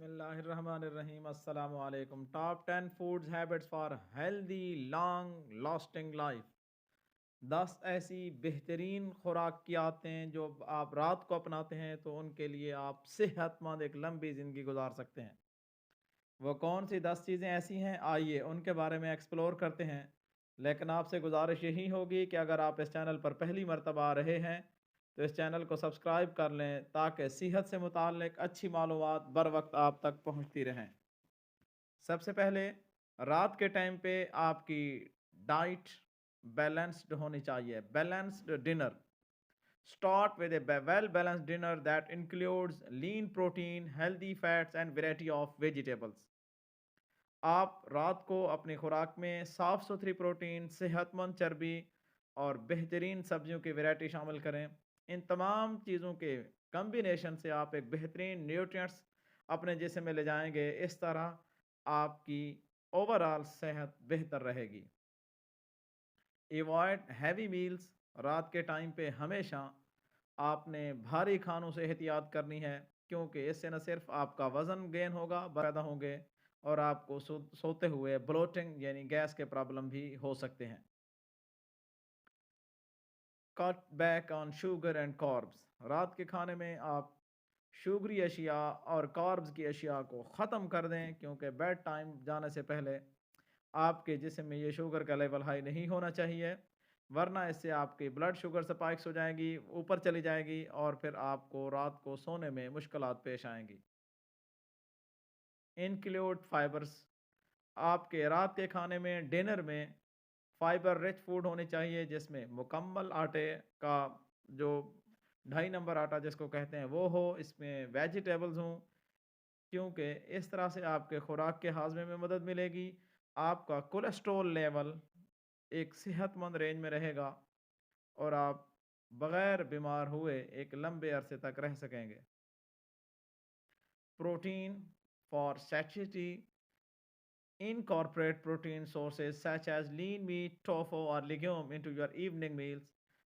बिस्मिल्लाहिर्रहमानिर्रहीम अस्सलामु अलैकुम। Top 10 foods habits for healthy long lasting life. 10 ऐसी बेहतरीन खुराकियात हैं जो आप रात को अपनाते हैं तो उनके लिए आप सेहतमंद एक लंबी ज़िंदगी गुजार सकते हैं। वो कौन सी 10 चीज़ें ऐसी हैं, आइए उनके बारे में एक्सप्लोर करते हैं। लेकिन आपसे गुजारिश यही होगी कि अगर आप इस चैनल पर पहली मर्तबा आ रहे हैं तो इस चैनल को सब्सक्राइब कर लें ताकि सेहत से मुताल्लिक अच्छी मालूमात बर वक्त आप तक पहुंचती रहें। सबसे पहले, रात के टाइम पे आपकी डाइट बैलेंस्ड होनी चाहिए। Balanced dinner start with A well balanced dinner that includes lean protein, healthy fats and variety of vegetables. आप रात को अपनी खुराक में साफ़ सुथरी प्रोटीन, सेहतमंद चर्बी और बेहतरीन सब्जियों की वैरायटी शामिल करें। इन तमाम चीज़ों के कम्बिनेशन से आप एक बेहतरीन न्यूट्रिएंट्स अपने जिस्म में ले जाएंगे। इस तरह आपकी ओवरऑल सेहत बेहतर रहेगी। Avoid heavy meals. रात के टाइम पे हमेशा आपने भारी खानों से एहतियात करनी है, क्योंकि इससे न सिर्फ आपका वज़न गेन होगा, पैदा होंगे और आपको सोते हुए ब्लोटिंग यानी गैस के प्रॉब्लम भी हो सकते हैं। Cut back on sugar and carbs. रात के खाने में आप शुगरी अशिया और कार्ब्स की अशिया को ख़त्म कर दें, क्योंकि बेड टाइम जाने से पहले आपके जिस्म में ये शुगर का लेवल हाई नहीं होना चाहिए, वरना इससे आपकी ब्लड शुगर स्पाइक्स हो जाएगी, ऊपर चली जाएगी और फिर आपको रात को सोने में मुश्किलात पेश आएंगी। Include fibres. आपके रात के खाने में, डिनर में फाइबर रिच फूड होनी चाहिए, जिसमें मुकम्मल आटे का जो 2.5 नंबर आटा जिसको कहते हैं वो हो, इसमें वेजिटेबल्स हों, क्योंकि इस तरह से आपके खुराक के हाजमे में मदद मिलेगी। आपका कोलेस्ट्रॉल लेवल एक सेहतमंद रेंज में रहेगा और आप बगैर बीमार हुए एक लंबे अरसे तक रह सकेंगे। Protein for satiety. Incorporate protein sources such as lean meat, tofu, or legume into your evening meals.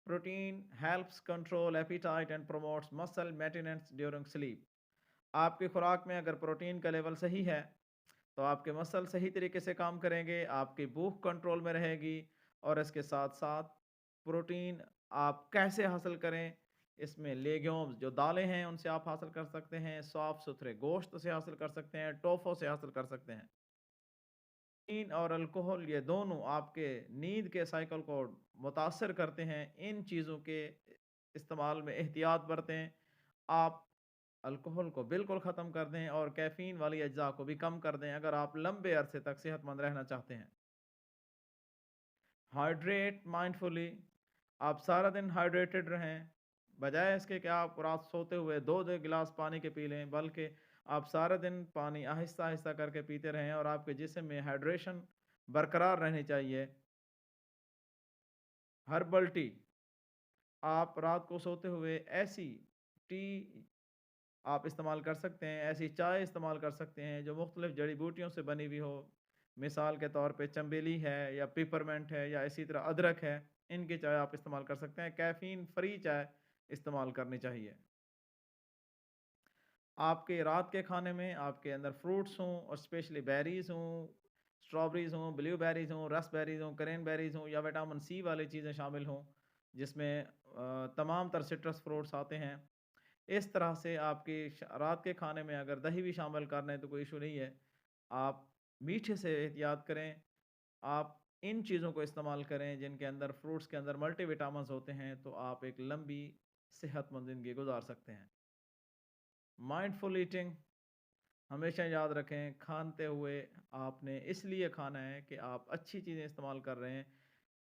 Protein helps control appetite and promotes muscle maintenance during sleep. आपकी खुराक में अगर प्रोटीन का लेवल सही है तो आपके मसल सही तरीके से काम करेंगे, आपकी भूख कंट्रोल में रहेगी। और इसके साथ साथ प्रोटीन आप कैसे हासिल करें, इसमें लेग्यूम्स जो दालें हैं उनसे आप हासिल कर सकते हैं, साफ़ सुथरे गोश्त से हासिल कर सकते हैं, टोफो से हासिल कर सकते हैं। कैफ़ीन और अल्कोहल ये दोनों आपके नींद के साइकिल को मुतासर करते हैं। इन चीज़ों के इस्तेमाल में एहतियात बरतें। आप अल्कोहल को बिल्कुल ख़त्म कर दें और कैफ़ीन वाली अज्जा को भी कम कर दें अगर आप लंबे अरसे तक सेहतमंद रहना चाहते हैं। Hydrate mindfully. आप सारा दिन हाइड्रेटेड रहें, बजाय इसके कि आप रात सोते हुए 2-2 गिलास पानी के पी लें, बल्कि आप सारा दिन पानी आहिस्ता आहिस्ता करके पीते रहें और आपके जिस्म में हाइड्रेशन बरकरार रहनी चाहिए। Herbal tea. आप रात को सोते हुए ऐसी टी आप इस्तेमाल कर सकते हैं, ऐसी चाय इस्तेमाल कर सकते हैं जो मुख्तलिफ जड़ी बूटियों से बनी हुई हो। मिसाल के तौर पे चंबेली है या पिपरमेंट है या इसी तरह अदरक है, इनकी चाय आप इस्तेमाल कर सकते हैं। कैफ़ीन फ्री चाय इस्तेमाल करनी चाहिए। आपके रात के खाने में आपके अंदर फ्रूट्स हों और स्पेशली बेरीज़ हों, स्ट्रॉबेरीज़ हों, ब्लूबेरीज़ हों, रसबेरीज़ हों, क्रैनबेरीज़ हों या विटामिन सी वाली चीज़ें शामिल हों, जिसमें तमाम तर सिट्रस फ्रूट्स आते हैं। इस तरह से आपकी रात के खाने में अगर दही भी शामिल कर लें तो कोई इशू नहीं है। आप मीठे से एहतियात करें। आप इन चीज़ों को इस्तेमाल करें जिनके अंदर फ्रूट्स के अंदर मल्टीविटामिन्स होते हैं, तो आप एक लंबी सेहतमंद ज़िंदगी गुजार सकते हैं। Mindful eating. हमेशा याद रखें, खाते हुए आपने इसलिए खाना है कि आप अच्छी चीज़ें इस्तेमाल कर रहे हैं।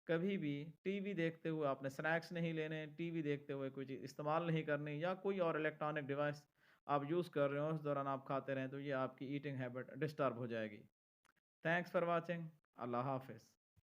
कभी भी टीवी देखते हुए आपने स्नैक्स नहीं लेने, टीवी देखते हुए कोई चीज़ इस्तेमाल नहीं करनी या कोई और इलेक्ट्रॉनिक डिवाइस आप यूज़ कर रहे हो उस दौरान आप खाते रहें तो ये आपकी ईटिंग हैबिट डिस्टर्ब हो जाएगी। Thanks for watching. अल्लाह हाफ़िज़।